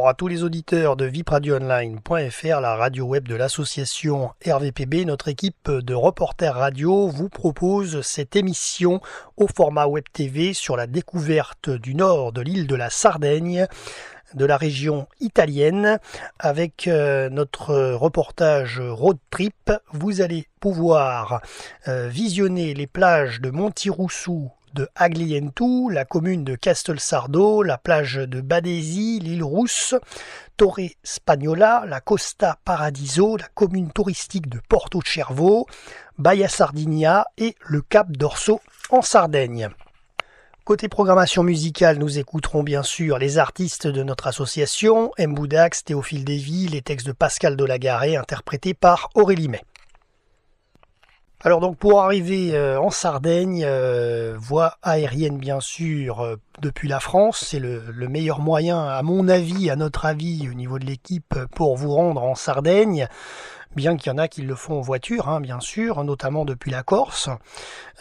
bonjour à tous les auditeurs de vipradioonline.fr, la radio web de l'association RVPB. Notre équipe de reporters radio vous propose cette émission au format web TV sur la découverte du nord de l'île de la Sardaigne, de la région italienne. Avec notre reportage road trip, vous allez pouvoir visionner les plages de Montiroussu, de Aglientu, la commune de Castelsardo, la plage de Badesi, l'île Rousse, Torre Spagnola, la Costa Paradiso, la commune touristique de Porto Cervo, Baia Sardinia et le Cap d'Orso en Sardaigne. Côté programmation musicale, nous écouterons bien sûr les artistes de notre association, Mboudax, Théophile Davy, les textes de Pascal Delagaré interprétés par Aurélie May. Alors donc pour arriver en Sardaigne, voie aérienne bien sûr depuis la France, c'est le meilleur moyen à mon avis, à notre avis au niveau de l'équipe pour vous rendre en Sardaigne. Bien qu'il y en a qui le font en voiture, bien sûr, notamment depuis la Corse.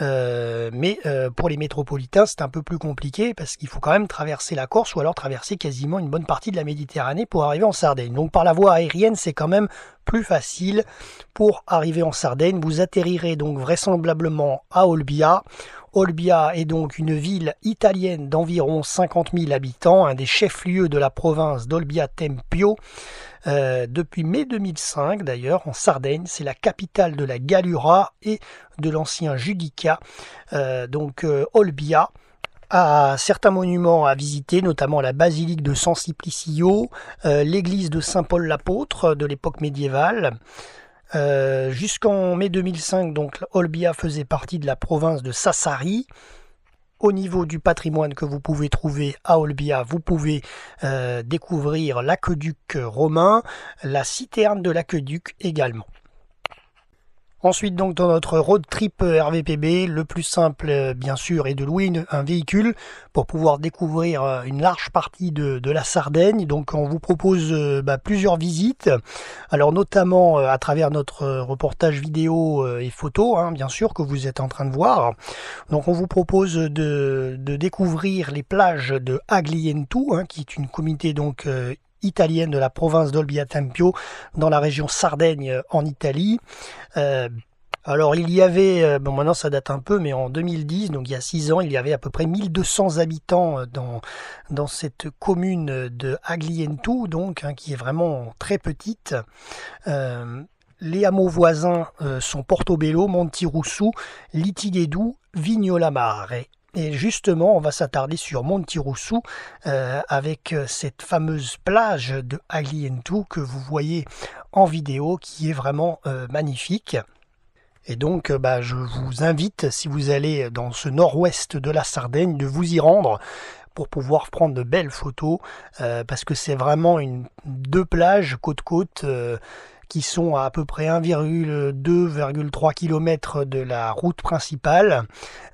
Mais pour les métropolitains, c'est un peu plus compliqué parce qu'il faut quand même traverser la Corse ou alors traverser quasiment une bonne partie de la Méditerranée pour arriver en Sardaigne. Donc par la voie aérienne, c'est quand même plus facile pour arriver en Sardaigne. Vous atterrirez donc vraisemblablement à Olbia. Olbia est donc une ville italienne d'environ 50 000 habitants, un des chefs-lieux de la province d'Olbia Tempio. Depuis mai 2005 d'ailleurs, en Sardaigne, c'est la capitale de la Gallura et de l'ancien Judica. Olbia a certains monuments à visiter, notamment la basilique de San Simplicio, l'église de Saint-Paul l'apôtre de l'époque médiévale. Jusqu'en mai 2005, donc, Olbia faisait partie de la province de Sassari. Au niveau du patrimoine que vous pouvez trouver à Olbia, vous pouvez découvrir l'aqueduc romain, la citerne de l'aqueduc également. Ensuite, donc, dans notre road trip RVPB, le plus simple, bien sûr, est de louer un véhicule pour pouvoir découvrir une large partie de la Sardaigne. Donc, on vous propose plusieurs visites. Alors, notamment à travers notre reportage vidéo et photo, bien sûr, que vous êtes en train de voir. Donc, on vous propose de découvrir les plages de Aglientu, qui est une communauté donc italienne de la province d'Olbia Tempio dans la région Sardaigne en Italie. Alors il y avait, maintenant ça date un peu, mais en 2010, donc il y a 6 ans, il y avait à peu près 1200 habitants dans cette commune de Aglientu, donc qui est vraiment très petite. Les hameaux voisins sont Portobello, Montiroussu, Litighedu, Vignolamare. Et justement, on va s'attarder sur Montiroussu avec cette fameuse plage de Aglientu que vous voyez en vidéo qui est vraiment magnifique. Et donc, je vous invite, si vous allez dans ce nord-ouest de la Sardaigne, de vous y rendre pour pouvoir prendre de belles photos parce que c'est vraiment deux plages côte-côte qui sont à peu près 1,2-1,3 km de la route principale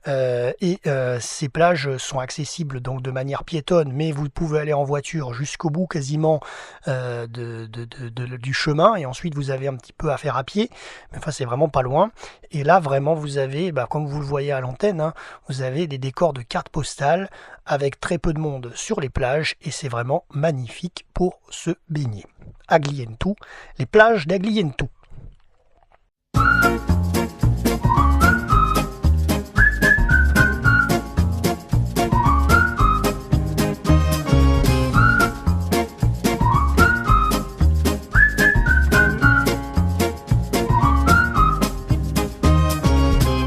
ces plages sont accessibles donc de manière piétonne, mais vous pouvez aller en voiture jusqu'au bout quasiment du chemin et ensuite vous avez un petit peu à faire à pied, mais enfin c'est vraiment pas loin. Et là vraiment vous avez, comme vous le voyez à l'antenne, vous avez des décors de cartes postales avec très peu de monde sur les plages et c'est vraiment magnifique pour se baigner. Aglientu, les plages d'Aglientu.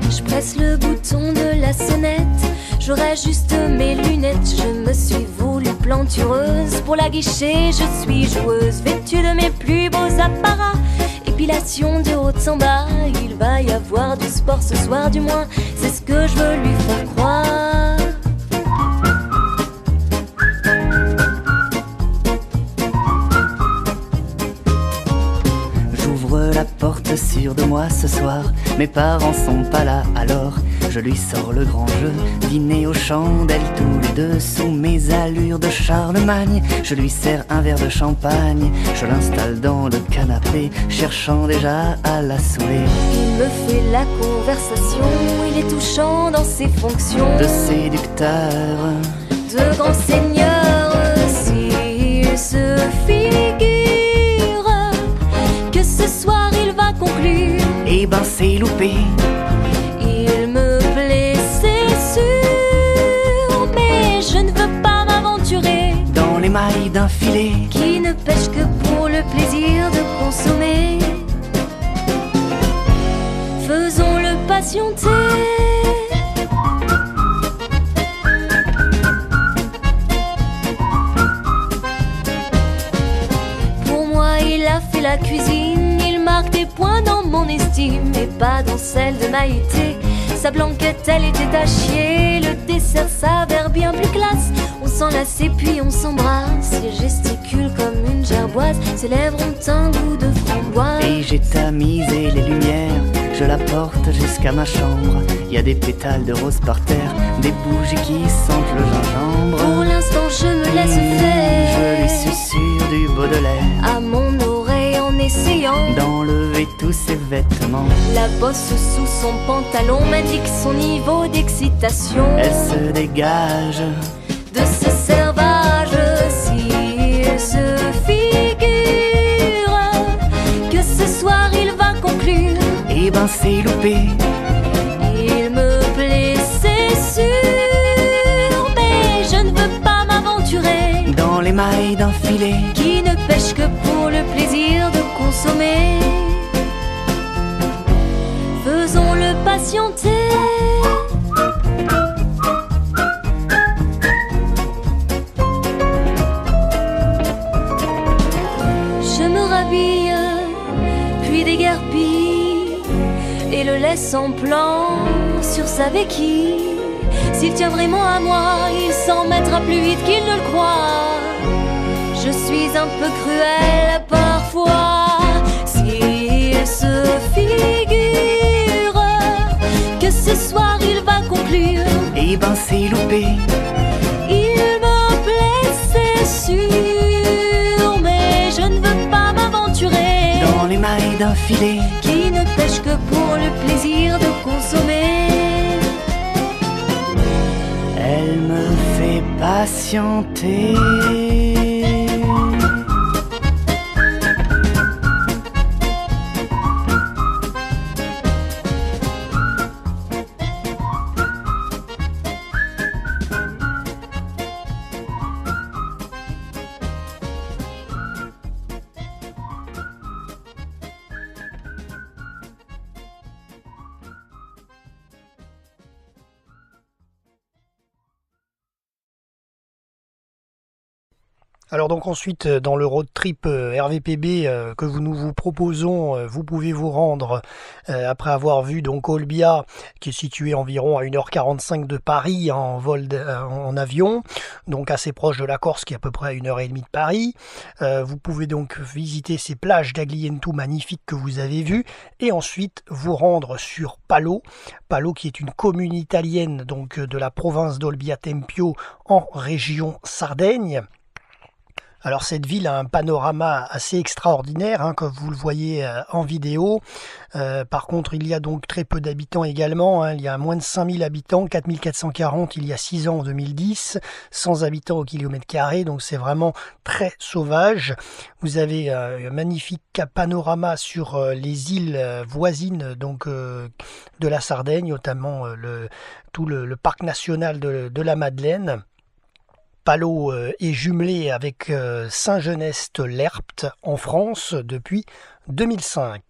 Je presse le bouton de la sonnette, je rajuste mes lunettes, je me suis voulu plantureuse. Pour la guichet, je suis joueuse, vêtue de mes plus beaux apparats. Épilation de haut en bas, il va y avoir du sport ce soir du moins, c'est ce que je veux lui faire croire. J'ouvre la porte sûre de moi ce soir, mes parents sont pas là alors je lui sors le grand jeu, dîner aux chandelles tous les deux, sous mes allures de Charlemagne. Je lui sers un verre de champagne, je l'installe dans le canapé, cherchant déjà à la saouler. Il me fait la conversation, il est touchant dans ses fonctions de séducteur, de grand seigneur. S'il se figure que ce soir il va conclure. Eh ben c'est loupé. Il me plaît, c'est sûr, mais je ne veux pas m'aventurer Dans les mailles d'un filet qui ne pêche que pour le plaisir de consommer. Faisons-le patienter. Pour moi, il a fait la cuisine, il marque des points dans mon estime, et pas dans celle de Maïté. Sa blanquette, elle était à chier, le dessert s'avère bien plus classe. On s'enlace et puis on s'embrasse, il gesticule comme une gerboise, ses lèvres ont un goût de framboise. Et j'ai tamisé les lumières, je la porte jusqu'à ma chambre. Y a des pétales de rose par terre, des bougies qui sentent le gingembre. Pour l'instant je me laisse Je lui faire susurre du Baudelaire à mon oreille en essayant d'enlever tous ses vêtements. la bosse sous son pantalon m'indique son niveau d'excitation. Elle se dégage De ce servage, s'il se figure que ce soir il va conclure. Eh ben c'est loupé. Il me plaît, c'est sûr, mais je ne veux pas m'aventurer Dans les mailles d'un filet qui ne pêche que pour le plaisir de consommer. Faisons-le patienter. Je me rhabille, puis déguerpis, et le laisse en plan sur sa béquille. S'il tient vraiment à moi, il s'en mettra plus vite qu'il ne le croit. Je suis un peu cruelle parfois. S'il se figure que ce soir il va conclure, Eh ben c'est loupé. il me plaît, c'est sûr, mais je ne veux pas m'aventurer Dans les mailles d'un filet qui ne pêche que pour le plaisir de consommer. elle me fait patienter. Alors donc ensuite dans le road trip RVPB que nous vous proposons, vous pouvez vous rendre après avoir vu donc Olbia qui est situé environ à 1h45 de Paris en en avion, donc assez proche de la Corse qui est à peu près à 1h30 de Paris. Vous pouvez donc visiter ces plages d'Agliento magnifiques que vous avez vues et ensuite vous rendre sur Palo qui est une commune italienne donc de la province d'Olbia Tempio en région Sardaigne. Alors cette ville a un panorama assez extraordinaire, comme vous le voyez en vidéo. Par contre, il y a donc très peu d'habitants également. Il y a moins de 5000 habitants, 4440 il y a 6 ans en 2010, 100 habitants au kilomètre carré, donc c'est vraiment très sauvage. Vous avez un magnifique panorama sur les îles voisines donc de la Sardaigne, notamment tout le parc national de la Madeleine. Palo est jumelé avec Saint-Genest-l'Herpt en France depuis 2005.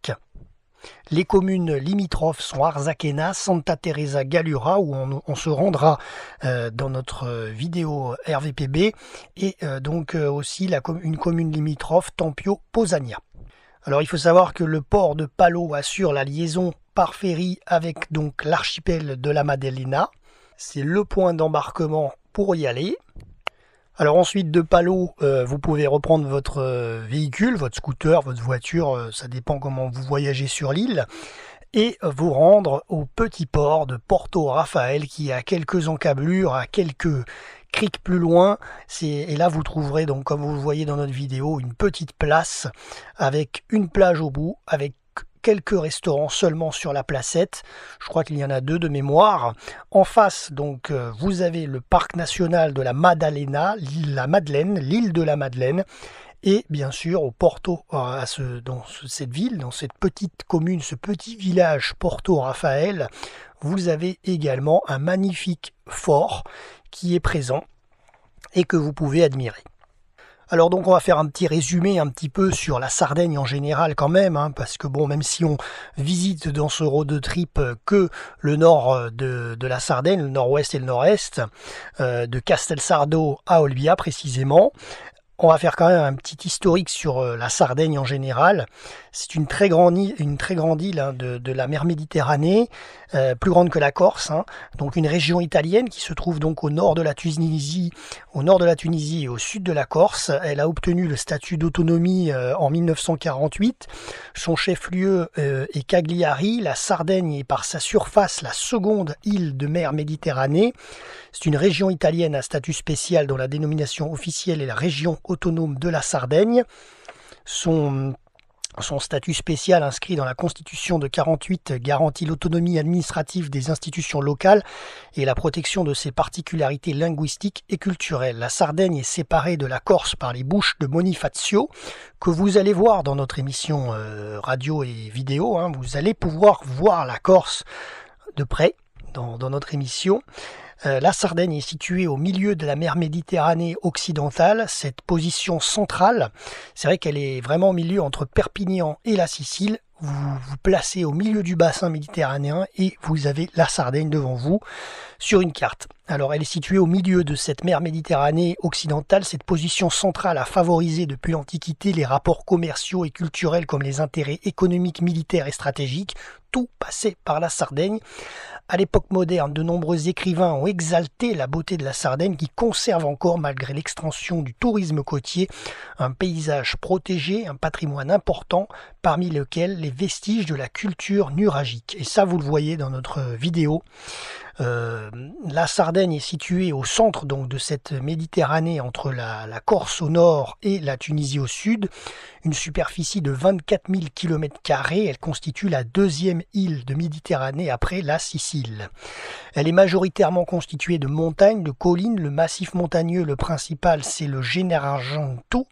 Les communes limitrophes sont Arzachena, Santa Teresa Gallura, où on se rendra dans notre vidéo RVPB, et donc aussi une commune limitrophe, Tempio-Posania. Alors il faut savoir que le port de Palo assure la liaison par ferry avec donc l'archipel de la Maddalena. C'est le point d'embarquement pour y aller. Alors ensuite de Palo, vous pouvez reprendre votre véhicule, votre scooter, votre voiture, ça dépend comment vous voyagez sur l'île, et vous rendre au petit port de Porto Rafael qui a quelques encablures, à quelques criques plus loin. Et là vous trouverez donc, comme vous le voyez dans notre vidéo, une petite place avec une plage au bout, avec quelques restaurants seulement sur la placette. Je crois qu'il y en a 2 de mémoire. En face, donc, vous avez le parc national de la Maddalena, l'île de la Madeleine. Et bien sûr, au Porto, cette ville, dans cette petite commune, ce petit village Porto Rafael, vous avez également un magnifique fort qui est présent et que vous pouvez admirer. Alors donc on va faire un petit résumé un petit peu sur la Sardaigne en général quand même, parce que bon, même si on visite dans ce road trip que le nord de la Sardaigne, le nord-ouest et le nord-est, de Castelsardo à Olbia précisément, on va faire quand même un petit historique sur la Sardaigne en général. C'est une très grande île de la mer Méditerranée, plus grande que la Corse, donc une région italienne qui se trouve donc au nord de la Tunisie et au sud de la Corse. Elle a obtenu le statut d'autonomie en 1948. Son chef-lieu est Cagliari. La Sardaigne est par sa surface la seconde île de mer Méditerranée. C'est une région italienne à statut spécial dont la dénomination officielle est la région autonome de la Sardaigne. Son statut spécial inscrit dans la Constitution de 1948 garantit l'autonomie administrative des institutions locales et la protection de ses particularités linguistiques et culturelles. La Sardaigne est séparée de la Corse par les bouches de Bonifacio, que vous allez voir dans notre émission radio et vidéo. Vous allez pouvoir voir la Corse de près dans notre émission. La Sardaigne est située au milieu de la mer Méditerranée occidentale. Cette position centrale, c'est vrai qu'elle est vraiment au milieu entre Perpignan et la Sicile. Vous vous placez au milieu du bassin méditerranéen et vous avez la Sardaigne devant vous sur une carte. Alors elle est située au milieu de cette mer Méditerranée occidentale. Cette position centrale a favorisé depuis l'Antiquité les rapports commerciaux et culturels comme les intérêts économiques, militaires et stratégiques. Tout passait par la Sardaigne. À l'époque moderne, de nombreux écrivains ont exalté la beauté de la Sardaigne qui conserve encore, malgré l'extension du tourisme côtier, un paysage protégé, un patrimoine important, parmi lesquels les vestiges de la culture nuragique. Et ça, vous le voyez dans notre vidéo. La Sardaigne est située au centre donc de cette Méditerranée entre la Corse au nord et la Tunisie au sud. Une superficie de 24 000 km², elle constitue la deuxième île de Méditerranée après la Sicile. Elle est majoritairement constituée de montagnes, de collines. Le massif montagneux, le principal, c'est le Gennargentu,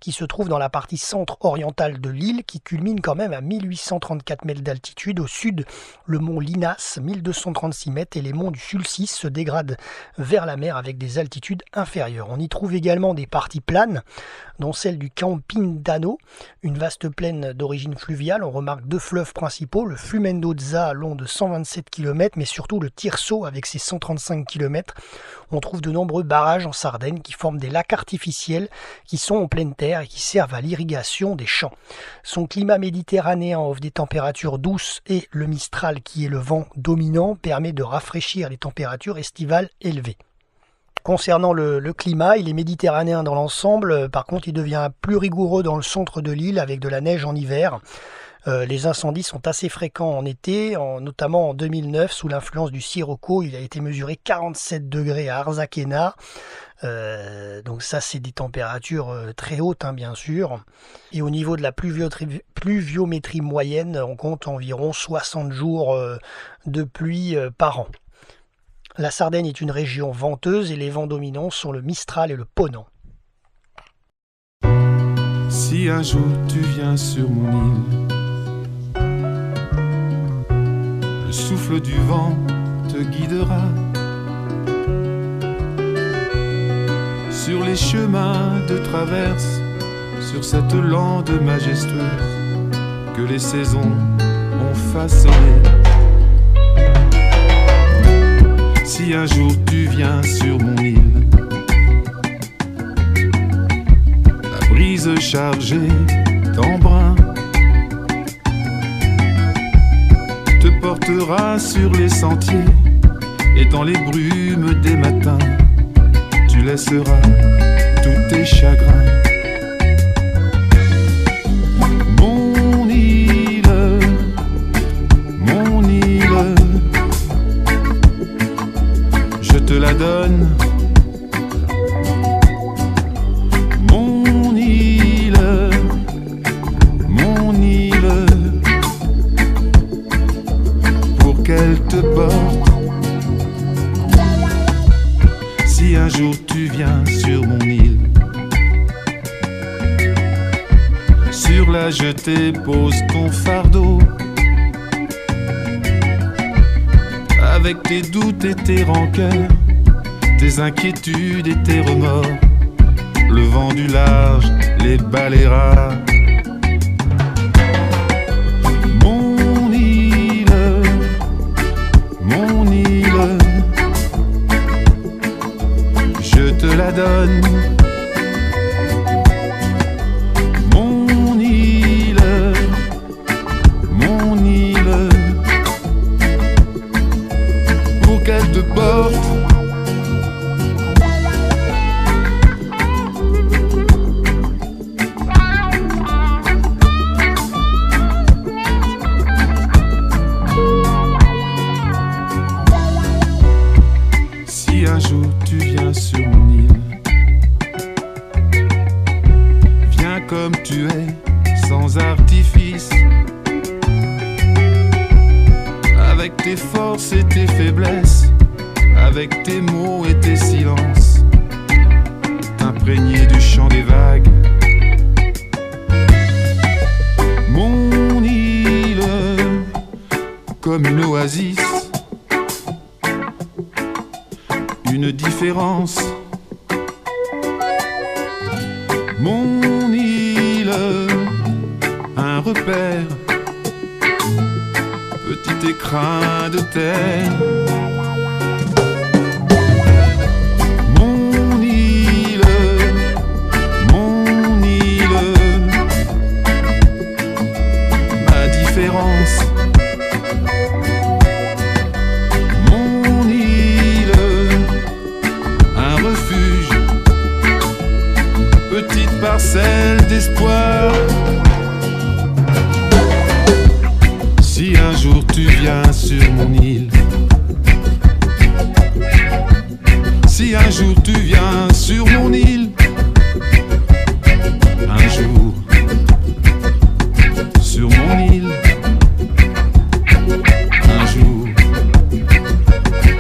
qui se trouve dans la partie centre-orientale de l'île, qui culmine quand même à 1834 mètres d'altitude. Au sud, le mont Linas, 1236 mètres, et les monts du Sulcis se dégradent vers la mer avec des altitudes inférieures. On y trouve également des parties planes, dont celle du Campindano, une vaste plaine d'origine fluviale. On remarque deux fleuves principaux, le Flumendoza long de 127 km, mais surtout le Tirso avec ses 135 km. On trouve de nombreux barrages en Sardaigne qui forment des lacs artificiels qui sont en pleine terre et qui servent à l'irrigation des champs. Son climat méditerranéen offre des températures douces et le Mistral, qui est le vent dominant, permet de rafraîchir les températures estivales élevées. Concernant le climat, il est méditerranéen dans l'ensemble. Par contre, il devient plus rigoureux dans le centre de l'île avec de la neige en hiver. Les incendies sont assez fréquents en été, notamment en 2009, sous l'influence du Sirocco. Il a été mesuré 47 degrés à Arzachena. Donc ça, c'est des températures très hautes, bien sûr. Et au niveau de la pluviométrie moyenne, on compte environ 60 jours de pluie par an. La Sardaigne est une région venteuse et les vents dominants sont le Mistral et le Ponant. Si un jour tu viens sur mon île, le souffle du vent te guidera sur les chemins de traverse, sur cette lande majestueuse que les saisons ont façonnée. Si un jour tu viens sur mon île, la brise chargée d'embrun te portera sur les sentiers et dans les brumes des matins tu laisseras tous tes chagrins. Mon île, je te la donne. Mon île, pour qu'elle te porte. Si un jour tu viens sur mon île, la jetée, pose ton fardeau. Avec tes doutes et tes rancœurs, tes inquiétudes et tes remords, le vent du large les balayera. Mon île, je te la donne. Mon île, pour qu'elle te porte. Si un jour tu viens sur mon île, viens comme tu es, sans artifice, avec tes forces et tes faiblesses, avec tes mots et tes silences, t'imprégner du chant des vagues. Mon île, comme une oasis, une différence. Mon île, un repère, petit écrin de terre. Mon île, ma différence. Mon île, un refuge, petite parcelle d'espoir. Si un jour tu viens sur mon île, si un jour tu viens sur mon île, un jour sur mon île, un jour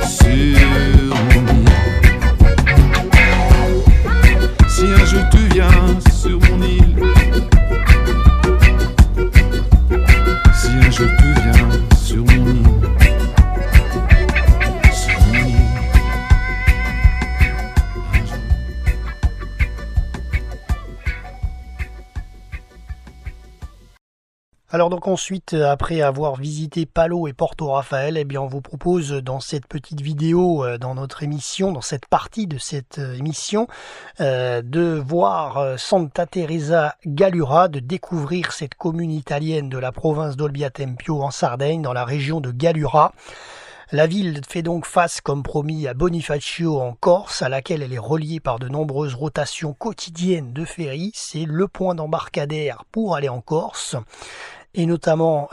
sur mon île. Si un jour tu viens sur mon île, si un jour tu viens sur mon île, sur mon île, un jour. Alors donc ensuite, après avoir visité Palau et Porto Rafael, eh bien on vous propose dans cette petite vidéo, dans notre émission, dans cette partie de cette émission, de voir Santa Teresa Gallura, de découvrir cette commune italienne de la province d'Olbia Tempio en Sardaigne, dans la région de Gallura. La ville fait donc face, comme promis, à Bonifacio en Corse, à laquelle elle est reliée par de nombreuses rotations quotidiennes de ferry. C'est le point d'embarcadère pour aller en Corse, et notamment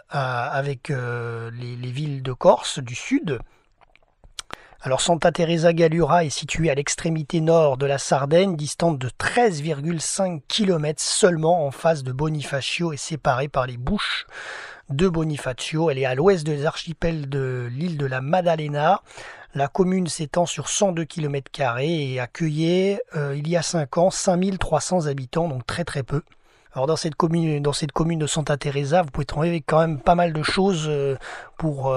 avec les villes de Corse du sud. Alors Santa Teresa Gallura est située à l'extrémité nord de la Sardaigne, distante de 13,5 km seulement en face de Bonifacio et séparée par les bouches de Bonifacio. Elle est à l'ouest des archipels de l'île de la Maddalena. La commune s'étend sur 102 km² et accueillait il y a 5 ans 5300 habitants, donc très très peu. Alors dans cette commune de Santa Teresa, vous pouvez trouver quand même pas mal de choses pour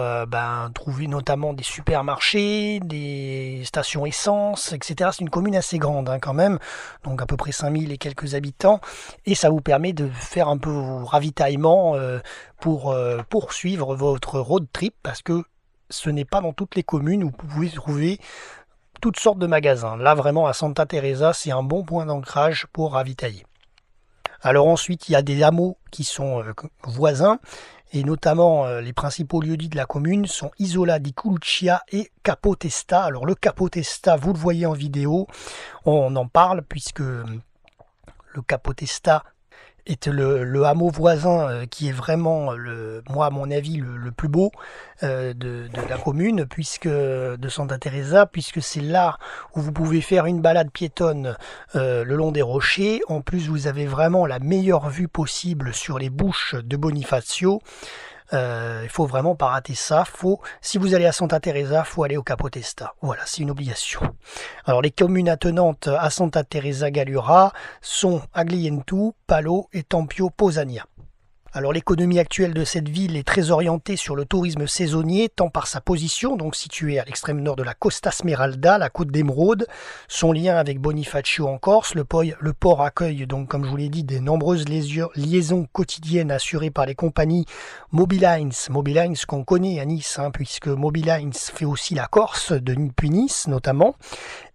trouver notamment des supermarchés, des stations essence, etc. C'est une commune assez grande quand même, donc à peu près 5000 et quelques habitants, et ça vous permet de faire un peu vos ravitaillements pour poursuivre votre road trip, parce que ce n'est pas dans toutes les communes où vous pouvez trouver toutes sortes de magasins. Là vraiment à Santa Teresa, c'est un bon point d'ancrage pour ravitailler. Alors ensuite, il y a des hameaux qui sont voisins, et notamment les principaux lieux-dits de la commune sont Isola di Culuccia et Capotesta. Alors le Capotesta, vous le voyez en vidéo, on en parle puisque le Capotesta est le hameau voisin qui est vraiment, moi à mon avis, le plus beau de la commune, puisque de Santa Teresa, puisque c'est là où vous pouvez faire une balade piétonne le long des rochers. En plus, vous avez vraiment la meilleure vue possible sur les bouches de Bonifacio. Il faut vraiment pas rater ça. Si vous allez à Santa Teresa, faut aller au Capo Testa. Voilà, c'est une obligation. Alors les communes attenantes à Santa Teresa Gallura sont Aglientu, Palo et Tempio Posania. Alors l'économie actuelle de cette ville est très orientée sur le tourisme saisonnier, tant par sa position, donc située à l'extrême nord de la Costa Smeralda, la côte d'Émeraude, son lien avec Bonifacio en Corse. Le port accueille donc, comme je vous l'ai dit, des nombreuses liaisons quotidiennes assurées par les compagnies Mobilines qu'on connaît à Nice, puisque Mobilines fait aussi la Corse, depuis Nice notamment.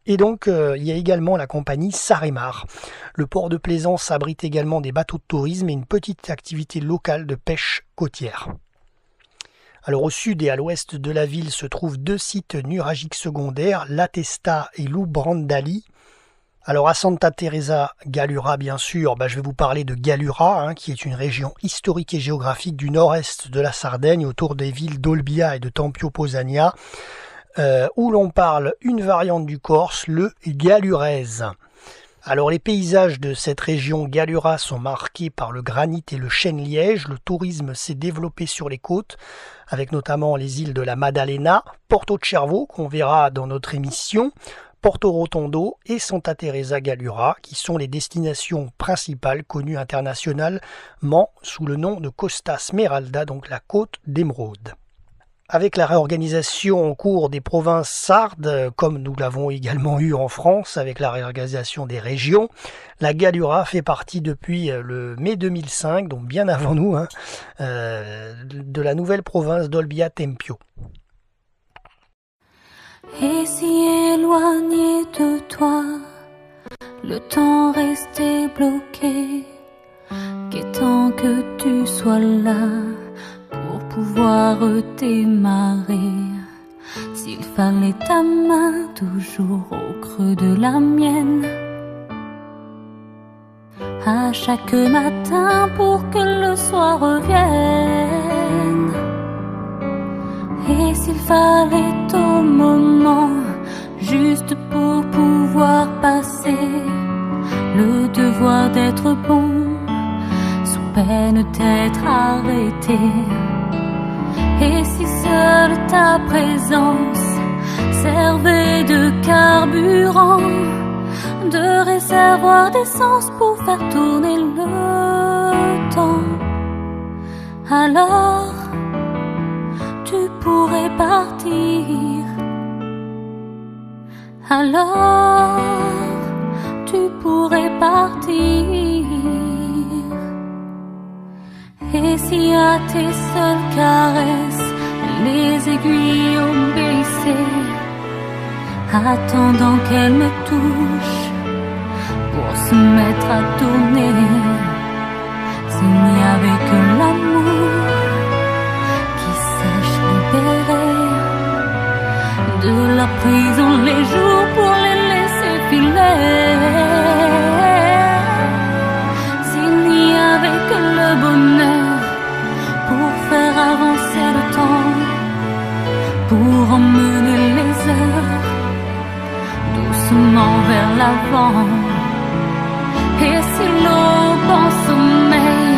Et donc, il y a également la compagnie Saremar. Le port de Plaisance abrite également des bateaux de tourisme et une petite activité locale de pêche côtière. Alors, au sud et à l'ouest de la ville se trouvent 2 sites nuragiques secondaires, La Testa et Lubrandali. Alors, à Santa Teresa Gallura, bien sûr, je vais vous parler de Gallura, qui est une région historique et géographique du nord-est de la Sardaigne, autour des villes d'Olbia et de Tempio Posania, où l'on parle une variante du corse, le gallurese. Alors les paysages de cette région Gallura sont marqués par le granit et le chêne-liège. Le tourisme s'est développé sur les côtes, avec notamment les îles de la Maddalena, Porto Cervo, qu'on verra dans notre émission, Porto Rotondo et Santa Teresa Gallura, qui sont les destinations principales connues internationalement sous le nom de Costa Smeralda, donc la côte d'Émeraude. Avec la réorganisation en cours des provinces sardes, comme nous l'avons également eu en France avec la réorganisation des régions, la Gallura fait partie depuis le mai 2005, donc bien avant nous, de la nouvelle province d'Olbia Tempio. Et si éloigné de toi, le temps restait bloqué, qu'étant que tu sois là, pour pouvoir démarrer, s'il fallait ta main toujours au creux de la mienne, à chaque matin pour que le soir revienne. Et s'il fallait au moment juste pour pouvoir passer le devoir d'être bon, peine d'être arrêté. Et si seule ta présence servait de carburant, de réservoir d'essence pour faire tourner le temps, alors tu pourrais partir. Alors tu pourrais partir. Et si à tes seules caresses les aiguilles ont baissé, attendant qu'elles me touchent pour se mettre à tourner, s'il n'y avait que l'amour qui sache libérer de la prison les jours pour les laisser filer, s'il n'y avait que le bonheur pour faire avancer le temps, pour emmener les heures doucement vers l'avant. Et si l'aube en sommeil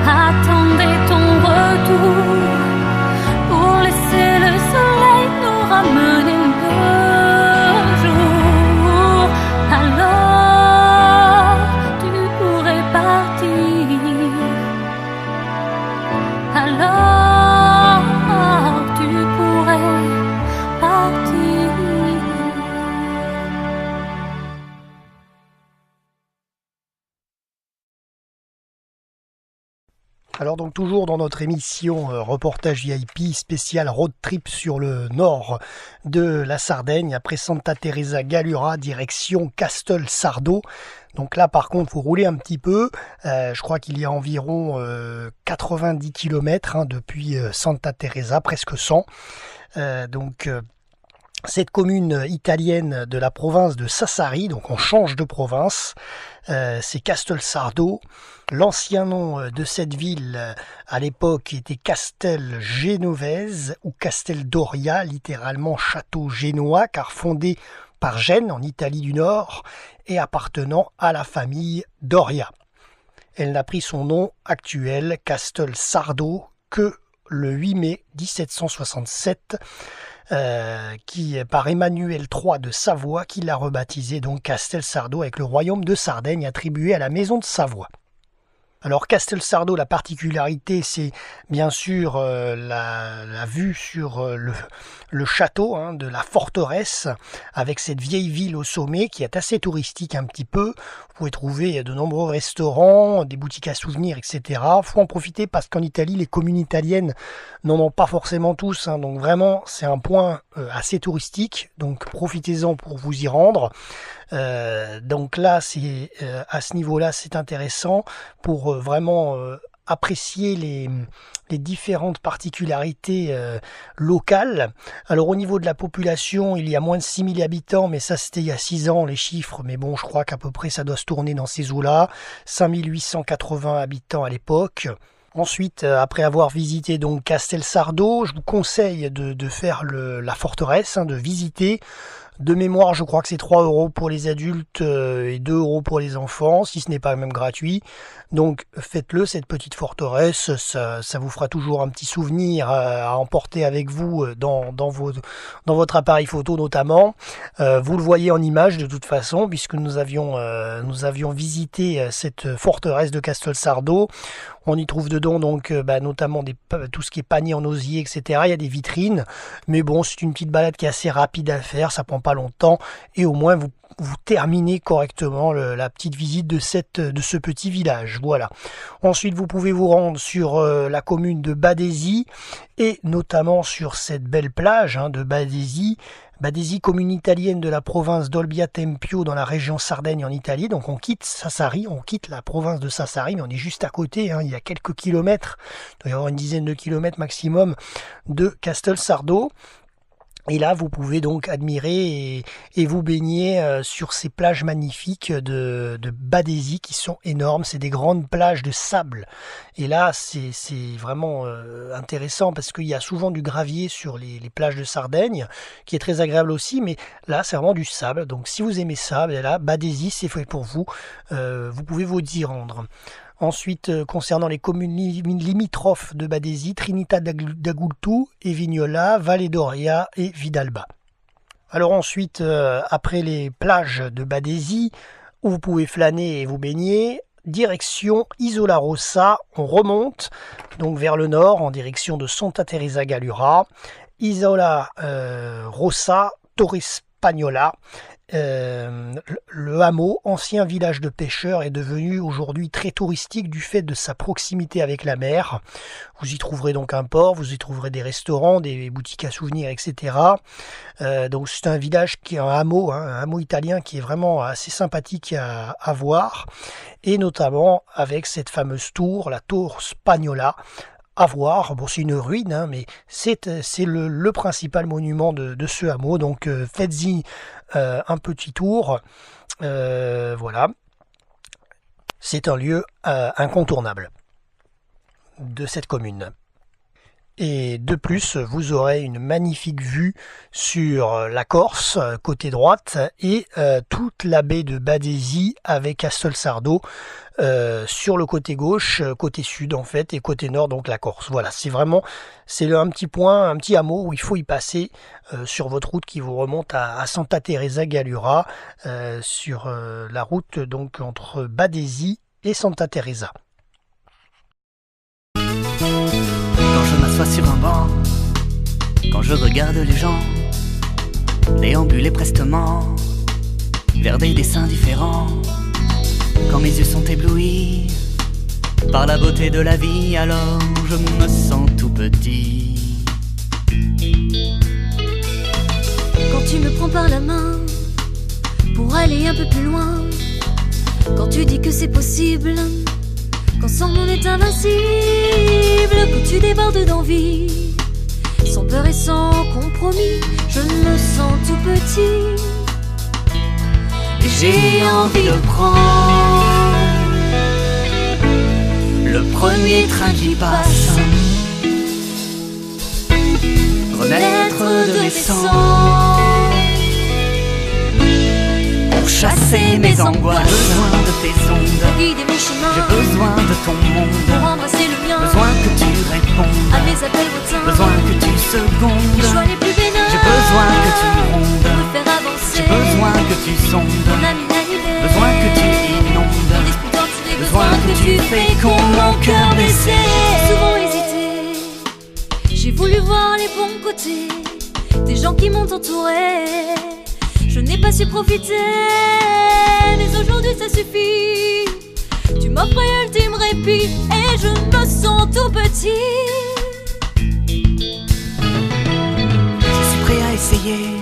attendait ton retour pour laisser le soleil nous ramener le jour, alors tu pourrais partir. Alors tu pourrais partir. Alors donc toujours dans notre émission reportage VIP spécial road trip sur le nord de la Sardaigne, après Santa Teresa Gallura, direction Castelsardo. Donc là par contre faut rouler un petit peu, je crois qu'il y a environ 90 km depuis Santa Teresa, presque 100. Cette commune italienne de la province de Sassari, donc on change de province, c'est Castelsardo. L'ancien nom de cette ville à l'époque était Castel Genovese ou Castel Doria, littéralement château génois, car fondé par Gênes en Italie du Nord et appartenant à la famille Doria. Elle n'a pris son nom actuel, Castelsardo, que le 8 mai 1767, par Emmanuel III de Savoie, qui l'a rebaptisé donc Castelsardo avec le royaume de Sardaigne attribué à la maison de Savoie. Alors Castelsardo, la particularité, c'est bien sûr la vue sur le château de la forteresse, avec cette vieille ville au sommet qui est assez touristique un petit peu. Vous pouvez trouver de nombreux restaurants, des boutiques à souvenirs, etc. Il faut en profiter parce qu'en Italie, les communes italiennes n'en ont pas forcément tous. Donc vraiment, c'est un point assez touristique. Donc profitez-en pour vous y rendre. Donc là, c'est à ce niveau-là, c'est intéressant pour vraiment apprécier les différentes particularités locales. Alors au niveau de la population, il y a moins de 6000 habitants, mais ça c'était il y a 6 ans les chiffres, mais bon, je crois qu'à peu près ça doit se tourner dans ces eaux-là. 5880 habitants à l'époque. Ensuite, après avoir visité donc Castelsardo, je vous conseille de faire la forteresse, de visiter. De mémoire, je crois que c'est 3 € pour les adultes et 2 € pour les enfants, si ce n'est pas même gratuit. Donc faites-le, cette petite forteresse, ça vous fera toujours un petit souvenir à emporter avec vous dans votre appareil photo notamment. Vous le voyez en image de toute façon, puisque nous avions visité cette forteresse de Castelsardo. On y trouve dedans donc notamment tout ce qui est panier en osier, etc. Il y a des vitrines, mais bon, c'est une petite balade qui est assez rapide à faire, ça prend pas longtemps, et au moins vous terminez correctement la petite visite de ce petit village. Voilà. Ensuite, vous pouvez vous rendre sur la commune de Badesi, et notamment sur cette belle plage de Badesi. Badesi, commune italienne de la province d'Olbia Tempio dans la région Sardaigne en Italie. Donc on quitte Sassari, on quitte la province de Sassari, mais on est juste à côté, il y a quelques kilomètres, il doit y avoir une dizaine de kilomètres maximum de Castelsardo. Et là, vous pouvez donc admirer et vous baigner sur ces plages magnifiques de Badesi qui sont énormes. C'est des grandes plages de sable. Et là, c'est vraiment intéressant parce qu'il y a souvent du gravier sur les plages de Sardaigne, qui est très agréable aussi. Mais là, c'est vraiment du sable. Donc, si vous aimez ça, là, Badesi, c'est fait pour vous. Vous pouvez vous y rendre. Ensuite, concernant les communes limitrophes de Badesi, Trinità d'Agultu, Evignola, Valle d'Oria et Vidalba. Alors ensuite, après les plages de Badesi, où vous pouvez flâner et vous baigner, direction Isola Rossa, on remonte donc vers le nord en direction de Santa Teresa Gallura, Isola Rossa, Torre Spagnola. Le hameau, ancien village de pêcheurs, est devenu aujourd'hui très touristique du fait de sa proximité avec la mer. Vous y trouverez donc un port, vous y trouverez des restaurants, des boutiques à souvenirs, etc. Donc c'est un village qui est un hameau italien qui est vraiment assez sympathique à voir, et notamment avec cette fameuse tour, la Tour Spagnola, à voir. Bon, c'est une ruine, mais c'est le principal monument de ce hameau. Donc faites-y un petit tour. Voilà. C'est un lieu incontournable de cette commune. Et de plus, vous aurez une magnifique vue sur la Corse, côté droite, et toute la baie de Badesi avec Castelsardo sur le côté gauche, côté sud en fait, et côté nord, donc la Corse. Voilà, c'est un petit point, un petit hameau où il faut y passer sur votre route qui vous remonte à Santa Teresa Gallura, sur la route donc entre Badesi et Santa Teresa. Quand je m'assois sur un banc, quand je regarde les gens déambuler prestement vers des dessins différents, quand mes yeux sont éblouis par la beauté de la vie, alors je me sens tout petit. Quand tu me prends par la main pour aller un peu plus loin, quand tu dis que c'est possible, qu'ensemble on est invincible, quand tu débordes d'envie, sans peur et sans compromis, je me sens tout petit. Et j'ai envie de prendre le premier train qui passe, renaître de l'essence, pour chasser mes angoisses. J'ai besoin de tes ondes pour guider mon chemin. J'ai besoin de ton monde pour embrasser le mien. Besoin que tu répondes à mes appels lointains. Besoin que tu secondes les choix les plus bénins. J'ai besoin que tu rondes pour me faire avancer. J'ai besoin que tu sondes mon ami animé. Besoin que tu inondes mon esprit torturé. Besoin que tu fécondes mon cœur blessé. J'ai souvent hésité. J'ai voulu voir les bons côtés des gens qui m'ont entouré. Je n'ai pas su profiter, mais aujourd'hui ça suffit. Tu m'offres ultime répit et je me sens tout petit. Je suis prêt à essayer,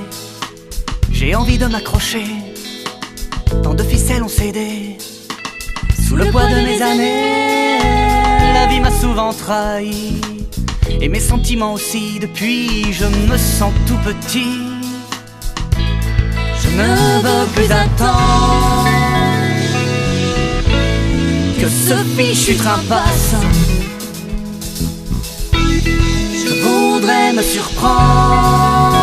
j'ai envie de m'accrocher. Tant de ficelles ont cédé sous le poids de mes années. La vie m'a souvent trahi et mes sentiments aussi. Depuis je me sens tout petit. Je ne veux plus attendre que ce fichu train passe. Je voudrais me surprendre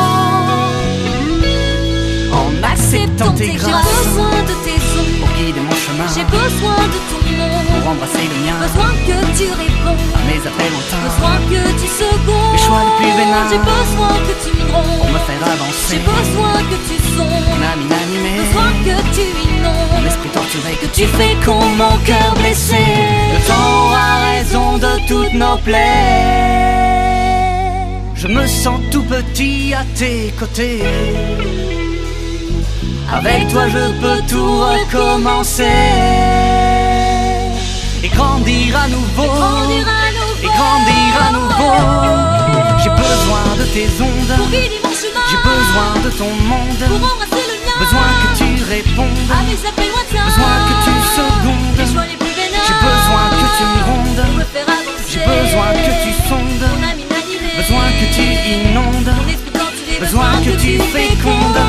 en acceptant tes grâces. J'ai besoin de tes ondes pour guider mon chemin. J'ai besoin de ton monde pour embrasser le mien. Besoin que tu répondes à mes appels lointains. Besoin que tu secondes mes choix les plus bénins. J'ai besoin que tu me rondes pour me faire avancer. J'ai besoin que tu sondes mon âme inanimée. Besoin que tu inondes mon esprit torturé. Que tu fécondes mon cœur blessé. Le temps a raison de toutes nos plaies. Je me sens tout petit à tes côtés. Avec toi je peux tout recommencer et grandir à nouveau, et grandir à nouveau. J'ai besoin de tes ondes pour guider mon chemin. J'ai besoin de ton monde pour embrasser le mien. Besoin que tu répondes à mes appels lointains. Besoin que tu secondes les choix les plus bénins. J'ai besoin que tu me rondes pour me faire avancer. J'ai besoin que tu sondes mon âme inanimée. Besoin que tu inondes mon esprit torturé. Besoin que tu fécondes.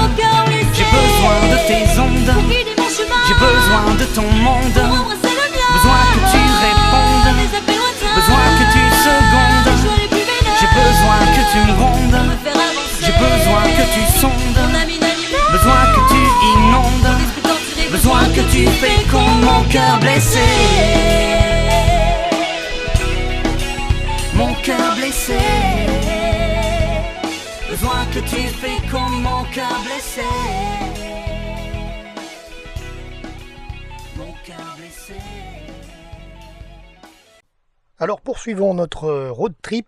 J'ai besoin de tes ondes pour guider mon chemin. J'ai besoin de ton monde pour embrasser le mien. Besoin que tu répondes à mes appels lointains. Besoin que tu secondes les choix les plus bénins. J'ai besoin que tu me rondes pour me faire avancer. J'ai besoin que tu sondes mon âme inanimée. Besoin que tu inondes mon esprit torturé. Besoin que tu fécondes mon cœur blessé. Mon cœur blessé. Besoin que tu fécondes mon cœur blessé. Mon cœur blessé. Alors poursuivons notre road trip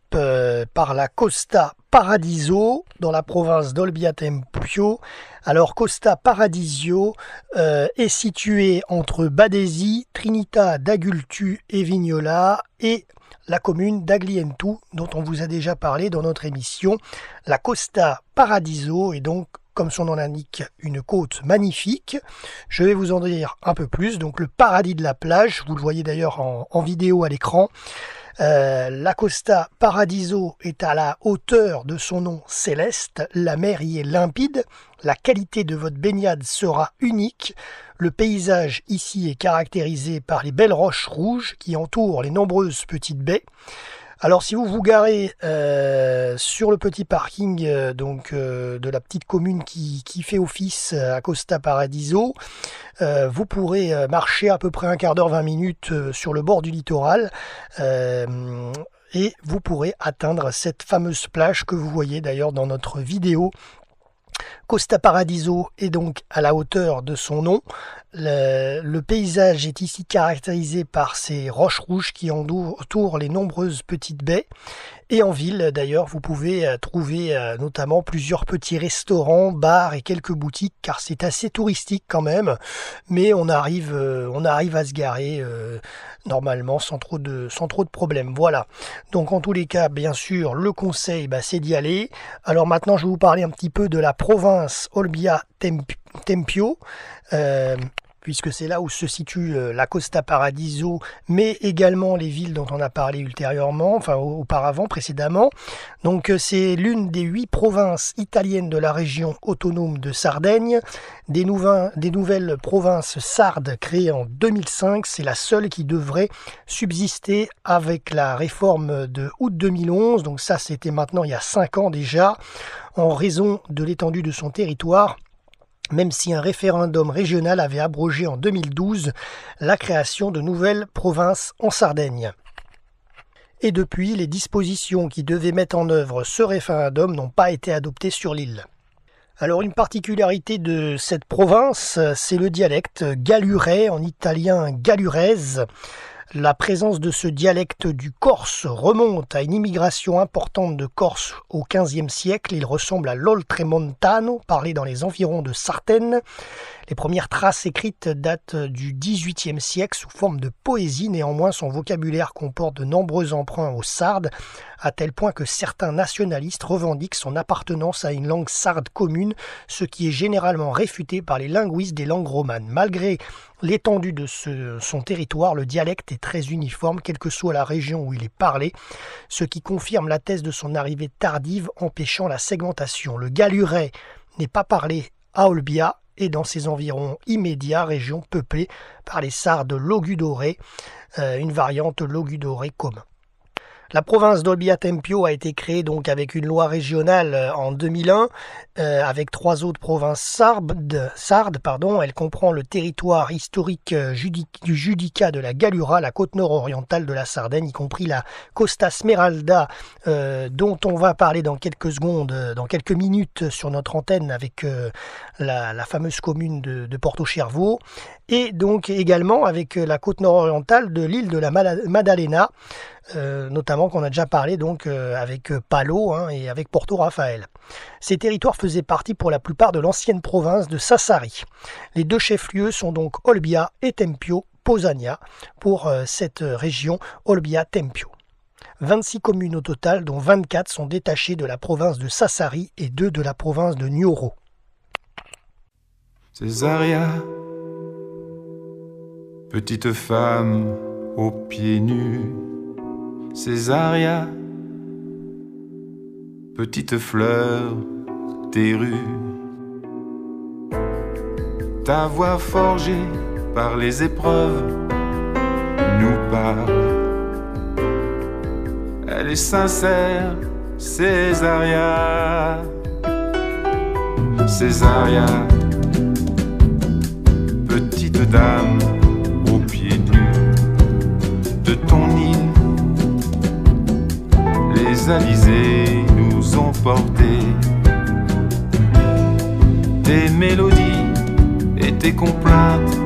par la Costa Paradiso dans la province d'Olbia Tempio. Alors Costa Paradiso est située entre Badesi, Trinità d'Agultu et Vignola et la commune d'Aglientu dont on vous a déjà parlé dans notre émission. La Costa Paradiso est donc, comme son nom l'indique, une côte magnifique. Je vais vous en dire un peu plus. Donc le paradis de la plage, vous le voyez d'ailleurs en vidéo à l'écran. La Costa Paradiso est à la hauteur de son nom céleste. La mer y est limpide. La qualité de votre baignade sera unique. Le paysage ici est caractérisé par les belles roches rouges qui entourent les nombreuses petites baies. Alors si vous vous garez sur le petit parking de la petite commune qui fait office à Costa Paradiso, vous pourrez marcher à peu près un quart d'heure, 20 minutes sur le bord du littoral et vous pourrez atteindre cette fameuse plage que vous voyez d'ailleurs dans notre vidéo. Costa Paradiso est donc à la hauteur de son nom. Le paysage est ici caractérisé par ces roches rouges qui entourent les nombreuses petites baies. Et en ville, d'ailleurs, vous pouvez trouver notamment plusieurs petits restaurants, bars et quelques boutiques, car c'est assez touristique quand même. Mais on arrive à se garer normalement sans trop de problèmes. Voilà. Donc en tous les cas, bien sûr, le conseil, c'est d'y aller. Alors maintenant, je vais vous parler un petit peu de la province Olbia Tempio. Puisque c'est là où se situe la Costa Paradiso, mais également les villes dont on a parlé ultérieurement, enfin auparavant, précédemment. Donc c'est l'une des 8 provinces italiennes de la région autonome de Sardaigne. Des nouvelles provinces sardes créées en 2005, c'est la seule qui devrait subsister avec la réforme de août 2011. Donc ça, c'était maintenant il y a 5 ans déjà, en raison de l'étendue de son territoire. même si un référendum régional avait abrogé en 2012 la création de nouvelles provinces en Sardaigne. Et depuis, les dispositions qui devaient mettre en œuvre ce référendum n'ont pas été adoptées sur l'île. Alors une particularité de cette province, c'est le dialecte gallurais, en italien gallurese. La présence de ce dialecte du corse remonte à une immigration importante de Corse au XVe siècle. Il ressemble à l'oltremontano, parlé dans les environs de Sartène. Les premières traces écrites datent du XVIIIe siècle sous forme de poésie. Néanmoins, son vocabulaire comporte de nombreux emprunts au sarde, à tel point que certains nationalistes revendiquent son appartenance à une langue sarde commune, ce qui est généralement réfuté par les linguistes des langues romanes. Malgré l'étendue de son territoire, le dialecte est très uniforme, quelle que soit la région où il est parlé, ce qui confirme la thèse de son arrivée tardive, empêchant la segmentation. Le gallurais n'est pas parlé à Olbia et dans ses environs immédiats, région peuplée par les Sardes logudorés, une variante logudoré commun. La province d'Olbia-Tempio a été créée donc avec une loi régionale en 2001, avec 3 autres provinces sardes. Elle comprend le territoire historique du judicat de la Gallura, la côte nord-orientale de la Sardaigne, y compris la Costa Smeralda, dont on va parler dans quelques secondes, dans quelques minutes sur notre antenne avec la fameuse commune de Porto-Cervo, et donc également avec la côte nord-orientale de l'île de la Maddalena, notamment qu'on a déjà parlé donc avec Palo et avec Porto Rafael. Ces territoires faisaient partie pour la plupart de l'ancienne province de Sassari. Les 2 chefs-lieux sont donc Olbia et Tempio Pausania pour cette région Olbia-Tempio. 26 communes au total, dont 24 sont détachées de la province de Sassari et 2 de la province de Nuoro. Césaria, petite femme aux pieds nus. Césaria, petite fleur des rues. Ta voix forgée par les épreuves nous parle. Elle est sincère, Césaria. Césaria, petite dame aux pieds nus de ton île. Les alizés nous ont portés tes mélodies et tes complaintes.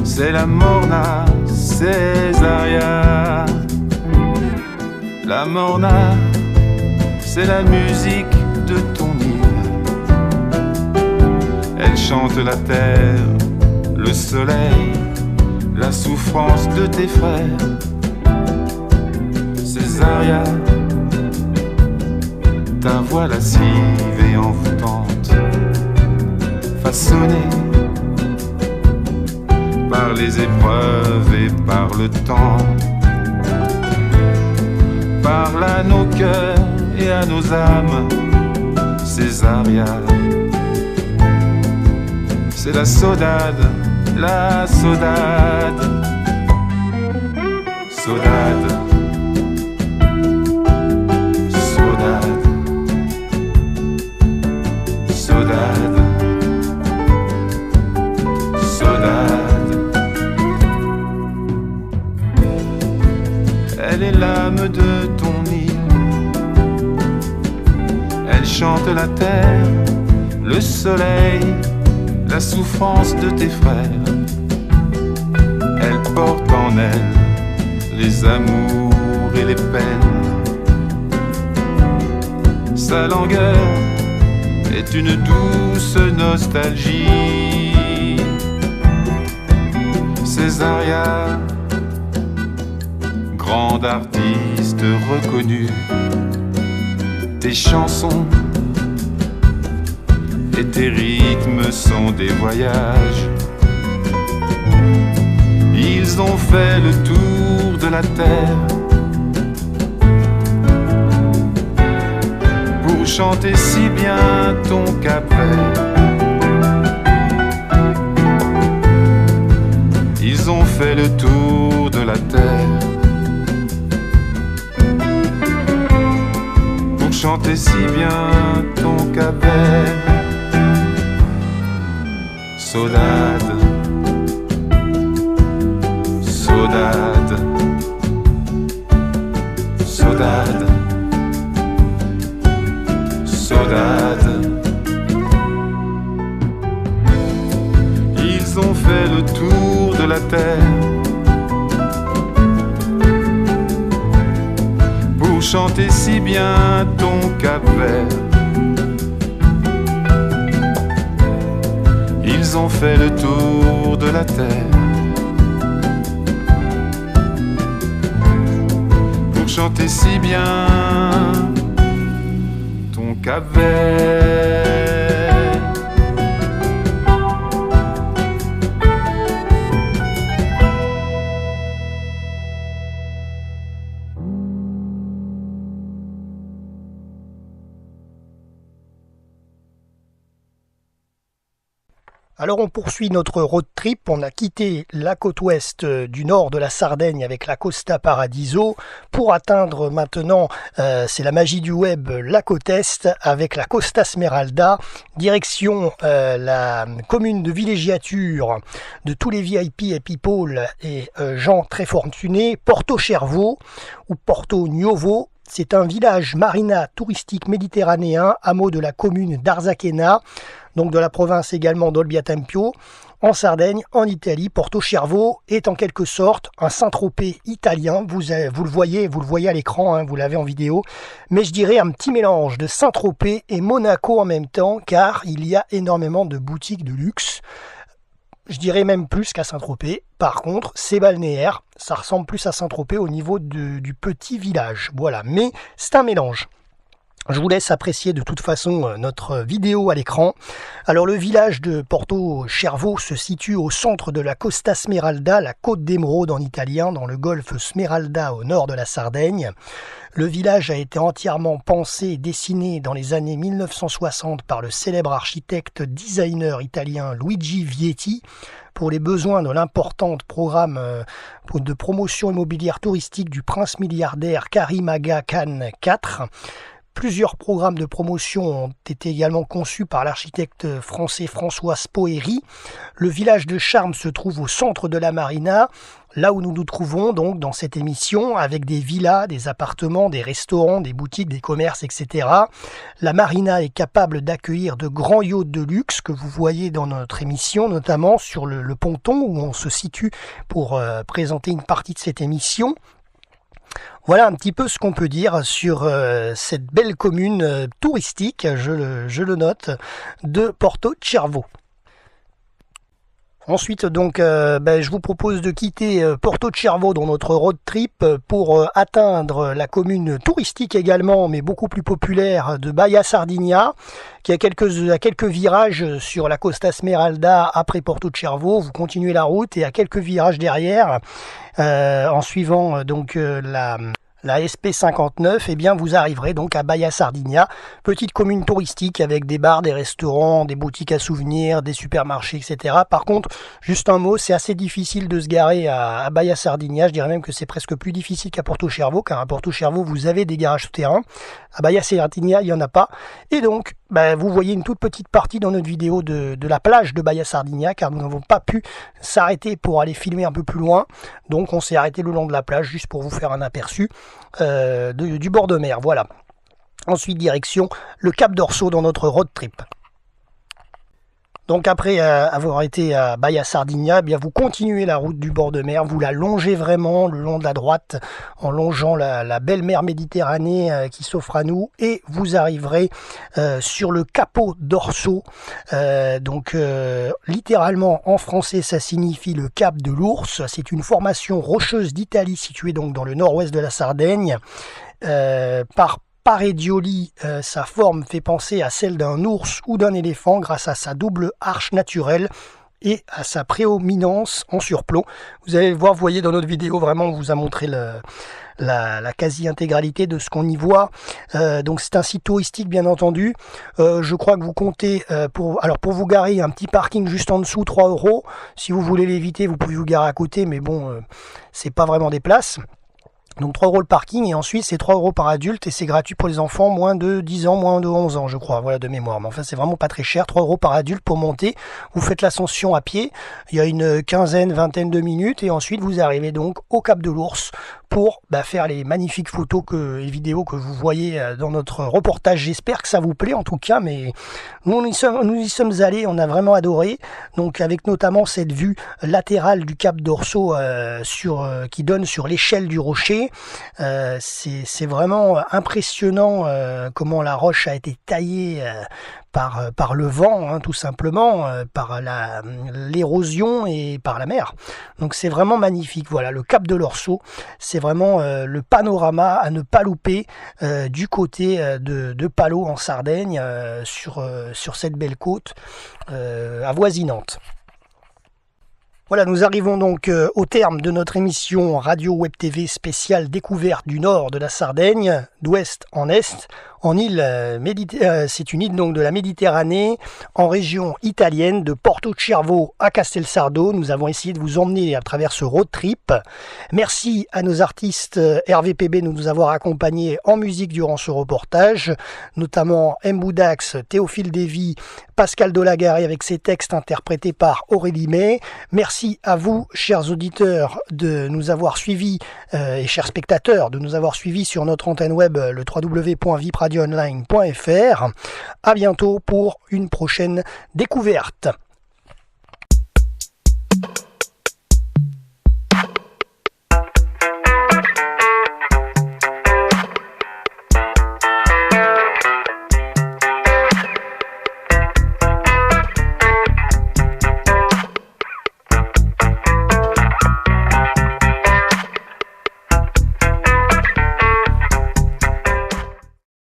C'est la morna, Césaria. La morna, c'est la musique de ton île. Elle chante la terre, le soleil, la souffrance de tes frères. Césaria, ta voix lascive et envoûtante, façonnée par les épreuves et par le temps, parle à nos cœurs et à nos âmes. Césaria, c'est la saudade, la saudade, saudade, saudade, saudade, saudade. Elle est l'âme de ton île. Elle chante la terre, le soleil, la souffrance de tes frères. Elle porte en elle les amours et les peines. Sa langueur est une douce nostalgie. Césaria, grande artiste reconnue, tes chansons et tes rythmes sont des voyages. Ils ont fait le tour de la terre pour chanter si bien ton Cap-Vert. Ils ont fait le tour de la terre pour chanter chanter si bien ton Cap-Vert. Saudade, saudade, saudade, saudade. Ils ont fait le tour de la terre pour chanter si bien ton Cap-Vert. Ils ont fait le tour de la terre pour chanter si bien ton Cap-Vert. Alors on poursuit notre road trip, on a quitté la côte ouest du nord de la Sardaigne avec la Costa Paradiso pour atteindre maintenant, c'est la magie du web, la côte est avec la Costa Smeralda, direction la commune de villégiature de tous les VIP et people et gens très fortunés, Porto Cervo ou Porto Nuovo. C'est un village marina touristique méditerranéen, hameau de la commune d'Arzachena, donc de la province également d'Olbia Tempio, en Sardaigne, en Italie. Porto Cervo est en quelque sorte un Saint-Tropez italien. Vous le voyez à l'écran, hein, vous l'avez en vidéo. Mais je dirais un petit mélange de Saint-Tropez et Monaco en même temps, car il y a énormément de boutiques de luxe. Je dirais même plus qu'à Saint-Tropez. Par contre, c'est balnéaire. Ça ressemble plus à Saint-Tropez au niveau du petit village. Voilà, mais c'est un mélange. Je vous laisse apprécier de toute façon notre vidéo à l'écran. Alors le village de Porto Cervo se situe au centre de la Costa Smeralda, la côte d'émeraude en italien, dans le golfe Smeralda au nord de la Sardaigne. Le village a été entièrement pensé et dessiné dans les années 1960 par le célèbre architecte designer italien Luigi Vietti pour les besoins de l'important programme de promotion immobilière touristique du prince milliardaire Karim Aga Khan IV. Plusieurs programmes de promotion ont été également conçus par l'architecte français François Spoeri. Le village de Charmes se trouve au centre de la marina, là où nous nous trouvons donc dans cette émission, avec des villas, des appartements, des restaurants, des boutiques, des commerces, etc. La marina est capable d'accueillir de grands yachts de luxe que vous voyez dans notre émission, notamment sur le ponton où on se situe pour présenter une partie de cette émission. Voilà un petit peu ce qu'on peut dire sur cette belle commune touristique, je le note, de Porto Cervo. Ensuite, donc, je vous propose de quitter Porto Cervo dans notre road trip pour atteindre la commune touristique également, mais beaucoup plus populaire, de Baia Sardinia, qui a quelques virages sur la Costa Smeralda après Porto Cervo. Vous continuez la route et à quelques virages derrière, en suivant donc la SP59, eh bien vous arriverez donc à Baia Sardinia, petite commune touristique avec des bars, des restaurants, des boutiques à souvenirs, des supermarchés, etc. Par contre, juste un mot, c'est assez difficile de se garer à Baia Sardinia. Je dirais même que c'est presque plus difficile qu'à Porto Cervo, car à Porto Cervo, vous avez des garages souterrains. À Baia Sardinia, il n'y en a pas. Et donc, vous voyez une toute petite partie dans notre vidéo de la plage de Baia Sardinia, car nous n'avons pas pu s'arrêter pour aller filmer un peu plus loin. Donc, on s'est arrêté le long de la plage, juste pour vous faire un aperçu du bord de mer. Voilà. Ensuite, direction le Cap d'Orso dans notre road trip. Donc après avoir été à Baia Sardinia, eh bien vous continuez la route du bord de mer, vous la longez vraiment le long de la droite en longeant la belle mer Méditerranée qui s'offre à nous et vous arriverez sur le Capo d'Orso. Littéralement en français ça signifie le Cap de l'Ours. C'est une formation rocheuse d'Italie située donc dans le nord-ouest de la Sardaigne. Par Paredioli, sa forme fait penser à celle d'un ours ou d'un éléphant grâce à sa double arche naturelle et à sa prédominance en surplomb. Vous allez le voir, vous voyez dans notre vidéo, vraiment on vous a montré la quasi-intégralité de ce qu'on y voit. Donc c'est un site touristique bien entendu. Je crois que vous comptez, pour vous garer, un petit parking juste en dessous, 3 €. Si vous voulez l'éviter, vous pouvez vous garer à côté, mais bon, c'est pas vraiment des places. Donc 3 € le parking et ensuite c'est 3 € par adulte et c'est gratuit pour les enfants moins de 10 ans, moins de 11 ans je crois, voilà de mémoire. Mais enfin c'est vraiment pas très cher, 3 € par adulte pour monter. Vous faites l'ascension à pied, il y a une vingtaine de minutes et ensuite vous arrivez donc au Cap de l'Ours pour faire les magnifiques photos et vidéos que vous voyez dans notre reportage. J'espère que ça vous plaît en tout cas, mais nous y sommes allés, on a vraiment adoré. Donc avec notamment cette vue latérale du Cap d'Orso qui donne sur l'échelle du rocher. C'est vraiment impressionnant comment la roche a été taillée par le vent, tout simplement, par l'érosion et par la mer. Donc c'est vraiment magnifique. Voilà, le Cap de l'Orso, c'est vraiment le panorama à ne pas louper du côté de Palau en Sardaigne, sur cette belle côte avoisinante. Voilà, nous arrivons donc au terme de notre émission Radio Web TV spéciale découverte du nord de la Sardaigne, d'ouest en est, en île c'est une île donc de la Méditerranée, en région italienne, de Porto Cervo à Castelsardo. Nous avons essayé de vous emmener à travers ce road trip. Merci à nos artistes RVPB de nous avoir accompagnés en musique durant ce reportage, notamment Mboudax, Théophile Davy, Pascal Dolagaré avec ses textes interprétés par Aurélie May. Merci à vous, chers auditeurs, de nous avoir suivis et chers spectateurs, de nous avoir suivis sur notre antenne web, le www.vipradioonline.fr. À bientôt pour une prochaine découverte.